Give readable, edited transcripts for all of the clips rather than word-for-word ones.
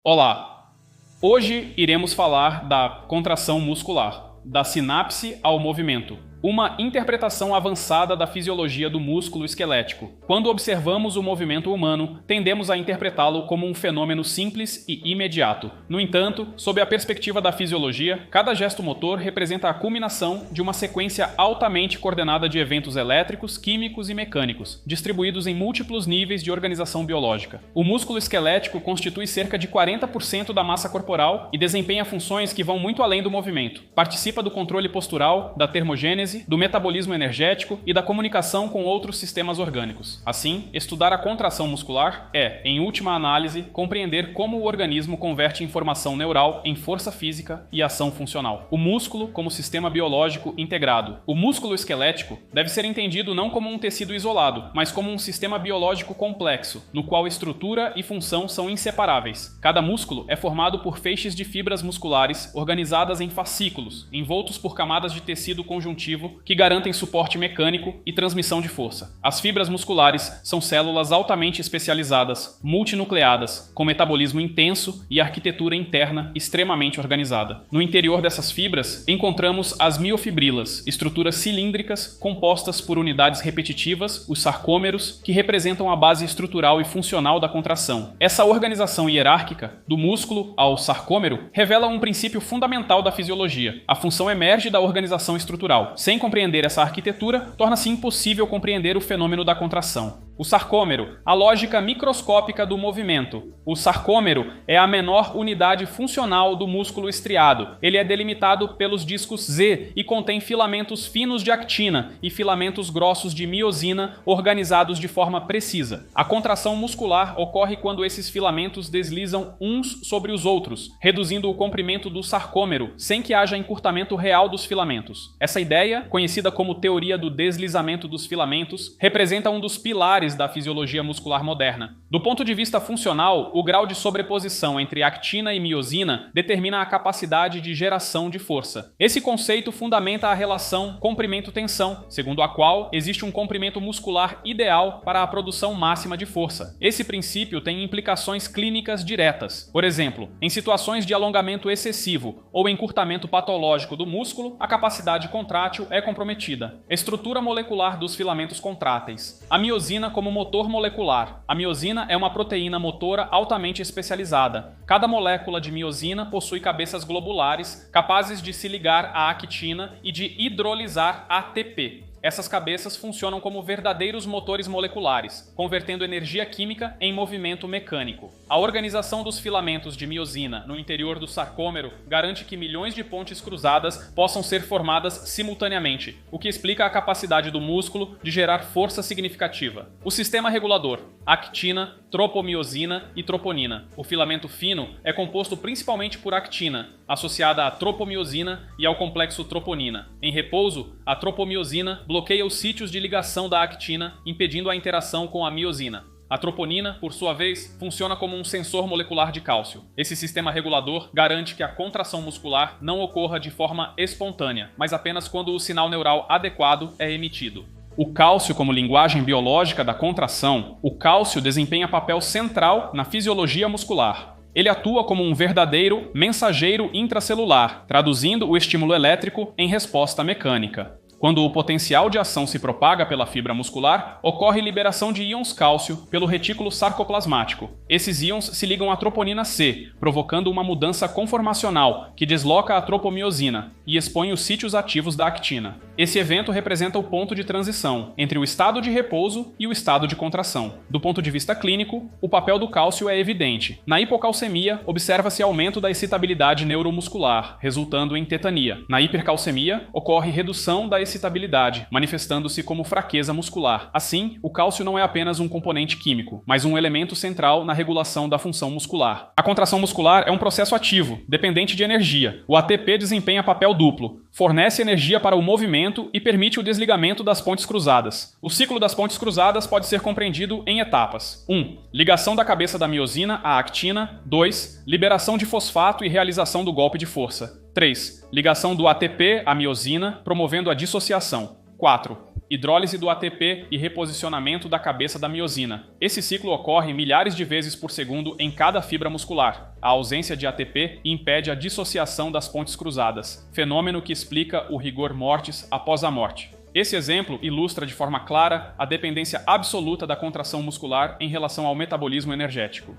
Olá! Hoje iremos falar da contração muscular, da sinapse ao movimento, uma interpretação avançada da fisiologia do músculo esquelético. Quando observamos o movimento humano, tendemos a interpretá-lo como um fenômeno simples e imediato. No entanto, sob a perspectiva da fisiologia, cada gesto motor representa a culminação de uma sequência altamente coordenada de eventos elétricos, químicos e mecânicos, distribuídos em múltiplos níveis de organização biológica. O músculo esquelético constitui cerca de 40% da massa corporal e desempenha funções que vão muito além do movimento. Participa do controle postural, da termogênese, do metabolismo energético e da comunicação com outros sistemas orgânicos. Assim, estudar a contração muscular é, em última análise, compreender como o organismo converte informação neural em força física e ação funcional. O músculo como sistema biológico integrado. O músculo esquelético deve ser entendido não como um tecido isolado, mas como um sistema biológico complexo, no qual estrutura e função são inseparáveis. Cada músculo é formado por feixes de fibras musculares organizadas em fascículos, envoltos por camadas de tecido conjuntivo que garantem suporte mecânico e transmissão de força. As fibras musculares são células altamente especializadas, multinucleadas, com metabolismo intenso e arquitetura interna extremamente organizada. No interior dessas fibras, encontramos as miofibrilas, estruturas cilíndricas compostas por unidades repetitivas, os sarcômeros, que representam a base estrutural e funcional da contração. Essa organização hierárquica, do músculo ao sarcômero, revela um princípio fundamental da fisiologia. A função emerge da organização estrutural. Sem compreender essa arquitetura, torna-se impossível compreender o fenômeno da contração. O sarcômero, a lógica microscópica do movimento. O sarcômero é a menor unidade funcional do músculo estriado. Ele é delimitado pelos discos Z e contém filamentos finos de actina e filamentos grossos de miosina organizados de forma precisa. A contração muscular ocorre quando esses filamentos deslizam uns sobre os outros, reduzindo o comprimento do sarcômero, sem que haja encurtamento real dos filamentos. Essa ideia, conhecida como teoria do deslizamento dos filamentos, representa um dos pilares da fisiologia muscular moderna. Do ponto de vista funcional, o grau de sobreposição entre actina e miosina determina a capacidade de geração de força. Esse conceito fundamenta a relação comprimento-tensão, segundo a qual existe um comprimento muscular ideal para a produção máxima de força. Esse princípio tem implicações clínicas diretas. Por exemplo, em situações de alongamento excessivo ou encurtamento patológico do músculo, a capacidade contrátil é comprometida. Estrutura molecular dos filamentos contráteis. A miosina como motor molecular. A miosina é uma proteína motora altamente especializada. Cada molécula de miosina possui cabeças globulares capazes de se ligar à actina e de hidrolisar ATP. Essas cabeças funcionam como verdadeiros motores moleculares, convertendo energia química em movimento mecânico. A organização dos filamentos de miosina no interior do sarcômero garante que milhões de pontes cruzadas possam ser formadas simultaneamente, o que explica a capacidade do músculo de gerar força significativa. O sistema regulador: actina, tropomiosina e troponina. O filamento fino é composto principalmente por actina, associada à tropomiosina e ao complexo troponina. Em repouso, a tropomiosina bloqueia os sítios de ligação da actina, impedindo a interação com a miosina. A troponina, por sua vez, funciona como um sensor molecular de cálcio. Esse sistema regulador garante que a contração muscular não ocorra de forma espontânea, mas apenas quando o sinal neural adequado é emitido. O cálcio como linguagem biológica da contração. O cálcio desempenha papel central na fisiologia muscular. Ele atua como um verdadeiro mensageiro intracelular, traduzindo o estímulo elétrico em resposta mecânica. Quando o potencial de ação se propaga pela fibra muscular, ocorre liberação de íons cálcio pelo retículo sarcoplasmático. Esses íons se ligam à troponina C, provocando uma mudança conformacional que desloca a tropomiosina e expõe os sítios ativos da actina. Esse evento representa o ponto de transição entre o estado de repouso e o estado de contração. Do ponto de vista clínico, o papel do cálcio é evidente. Na hipocalcemia, observa-se aumento da excitabilidade neuromuscular, resultando em tetania. Na hipercalcemia, ocorre redução da excitabilidade, manifestando-se como fraqueza muscular. Assim, o cálcio não é apenas um componente químico, mas um elemento central na regulação da função muscular. A contração muscular é um processo ativo, dependente de energia. O ATP desempenha papel duplo. Fornece energia para o movimento e permite o desligamento das pontes cruzadas. O ciclo das pontes cruzadas pode ser compreendido em etapas. 1. Ligação da cabeça da miosina à actina. 2. Liberação de fosfato e realização do golpe de força. 3. Ligação do ATP à miosina, promovendo a dissociação. 4. hidrólise do ATP e reposicionamento da cabeça da miosina. Esse ciclo ocorre milhares de vezes por segundo em cada fibra muscular. A ausência de ATP impede a dissociação das pontes cruzadas, fenômeno que explica o rigor mortis após a morte. Esse exemplo ilustra de forma clara a dependência absoluta da contração muscular em relação ao metabolismo energético.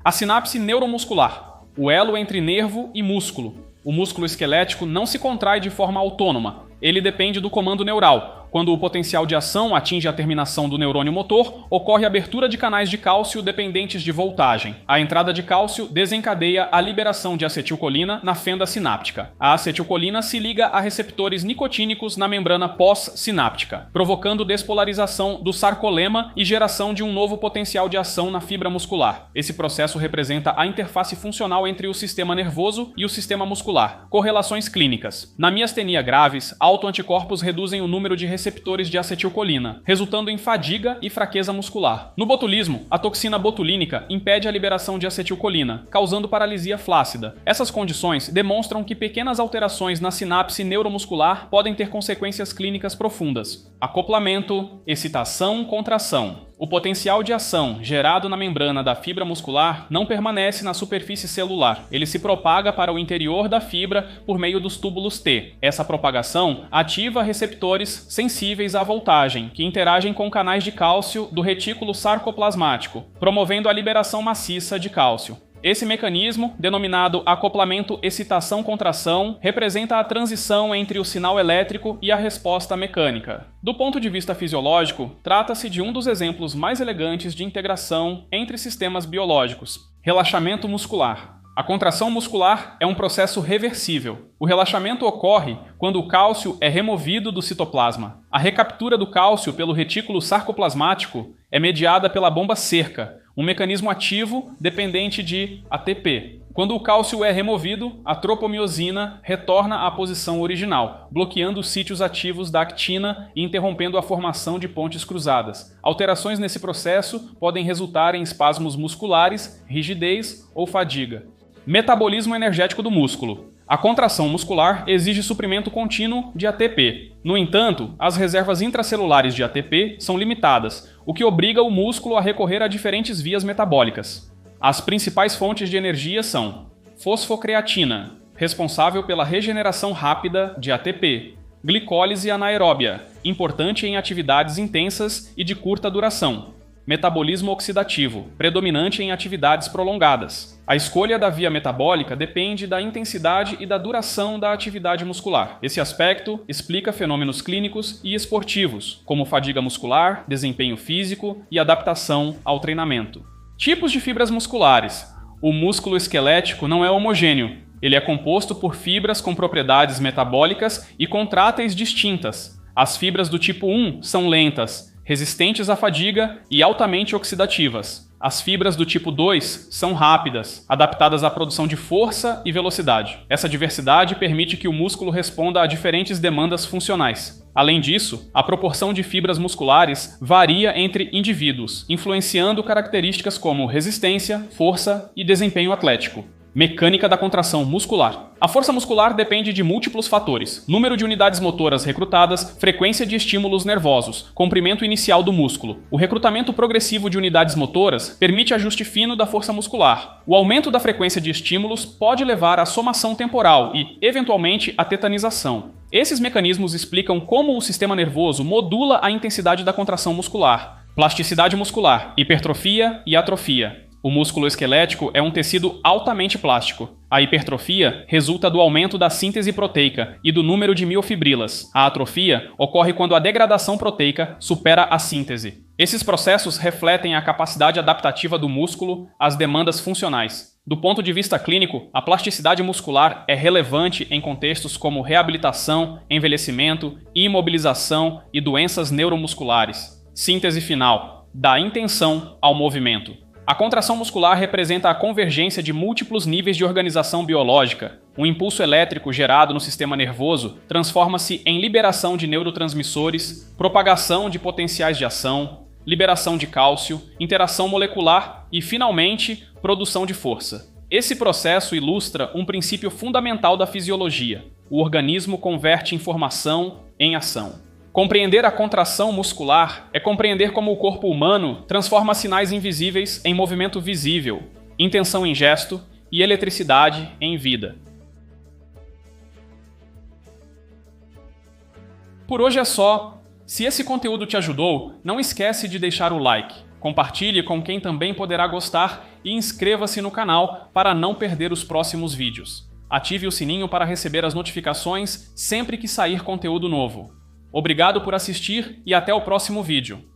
A sinapse neuromuscular, o elo entre nervo e músculo. O músculo esquelético não se contrai de forma autônoma. Ele depende do comando neural. Quando o potencial de ação atinge a terminação do neurônio motor, ocorre a abertura de canais de cálcio dependentes de voltagem. A entrada de cálcio desencadeia a liberação de acetilcolina na fenda sináptica. A acetilcolina se liga a receptores nicotínicos na membrana pós-sináptica, provocando despolarização do sarcolema e geração de um novo potencial de ação na fibra muscular. Esse processo representa a interface funcional entre o sistema nervoso e o sistema muscular. Correlações clínicas. Na miastenia graves, autoanticorpos reduzem o número de receptores de acetilcolina, resultando em fadiga e fraqueza muscular. No botulismo, a toxina botulínica impede a liberação de acetilcolina, causando paralisia flácida. Essas condições demonstram que pequenas alterações na sinapse neuromuscular podem ter consequências clínicas profundas. Acoplamento, excitação, contração. O potencial de ação gerado na membrana da fibra muscular não permanece na superfície celular. Ele se propaga para o interior da fibra por meio dos túbulos T. Essa propagação ativa receptores sensíveis à voltagem, que interagem com canais de cálcio do retículo sarcoplasmático, promovendo a liberação maciça de cálcio. Esse mecanismo, denominado acoplamento excitação-contração, representa a transição entre o sinal elétrico e a resposta mecânica. Do ponto de vista fisiológico, trata-se de um dos exemplos mais elegantes de integração entre sistemas biológicos. Relaxamento muscular. A contração muscular é um processo reversível. O relaxamento ocorre quando o cálcio é removido do citoplasma. A recaptura do cálcio pelo retículo sarcoplasmático é mediada pela bomba cerca, um mecanismo ativo dependente de ATP. Quando o cálcio é removido, a tropomiosina retorna à posição original, bloqueando os sítios ativos da actina e interrompendo a formação de pontes cruzadas. Alterações nesse processo podem resultar em espasmos musculares, rigidez ou fadiga. Metabolismo energético do músculo. A contração muscular exige suprimento contínuo de ATP. No entanto, as reservas intracelulares de ATP são limitadas, o que obriga o músculo a recorrer a diferentes vias metabólicas. As principais fontes de energia são fosfocreatina, responsável pela regeneração rápida de ATP, glicólise anaeróbia, importante em atividades intensas e de curta duração, metabolismo oxidativo, predominante em atividades prolongadas. A escolha da via metabólica depende da intensidade e da duração da atividade muscular. Esse aspecto explica fenômenos clínicos e esportivos, como fadiga muscular, desempenho físico e adaptação ao treinamento. Tipos de fibras musculares. O músculo esquelético não é homogêneo. Ele é composto por fibras com propriedades metabólicas e contráteis distintas. As fibras do tipo 1 são lentas, resistentes à fadiga e altamente oxidativas. As fibras do tipo 2 são rápidas, adaptadas à produção de força e velocidade. Essa diversidade permite que o músculo responda a diferentes demandas funcionais. Além disso, a proporção de fibras musculares varia entre indivíduos, influenciando características como resistência, força e desempenho atlético. Mecânica da contração muscular. A força muscular depende de múltiplos fatores: número de unidades motoras recrutadas, frequência de estímulos nervosos, comprimento inicial do músculo. O recrutamento progressivo de unidades motoras permite ajuste fino da força muscular. O aumento da frequência de estímulos pode levar à somação temporal e, eventualmente, à tetanização. Esses mecanismos explicam como o sistema nervoso modula a intensidade da contração muscular. Plasticidade muscular, hipertrofia e atrofia. O músculo esquelético é um tecido altamente plástico. A hipertrofia resulta do aumento da síntese proteica e do número de miofibrilas. A atrofia ocorre quando a degradação proteica supera a síntese. Esses processos refletem a capacidade adaptativa do músculo às demandas funcionais. Do ponto de vista clínico, a plasticidade muscular é relevante em contextos como reabilitação, envelhecimento, imobilização e doenças neuromusculares. Síntese final: da intenção ao movimento. A contração muscular representa a convergência de múltiplos níveis de organização biológica. Um impulso elétrico gerado no sistema nervoso transforma-se em liberação de neurotransmissores, propagação de potenciais de ação, liberação de cálcio, interação molecular e, finalmente, produção de força. Esse processo ilustra um princípio fundamental da fisiologia: o organismo converte informação em ação. Compreender a contração muscular é compreender como o corpo humano transforma sinais invisíveis em movimento visível, intenção em gesto e eletricidade em vida. Por hoje é só. Se esse conteúdo te ajudou, não esquece de deixar o like, compartilhe com quem também poderá gostar e inscreva-se no canal para não perder os próximos vídeos. Ative o sininho para receber as notificações sempre que sair conteúdo novo. Obrigado por assistir e até o próximo vídeo.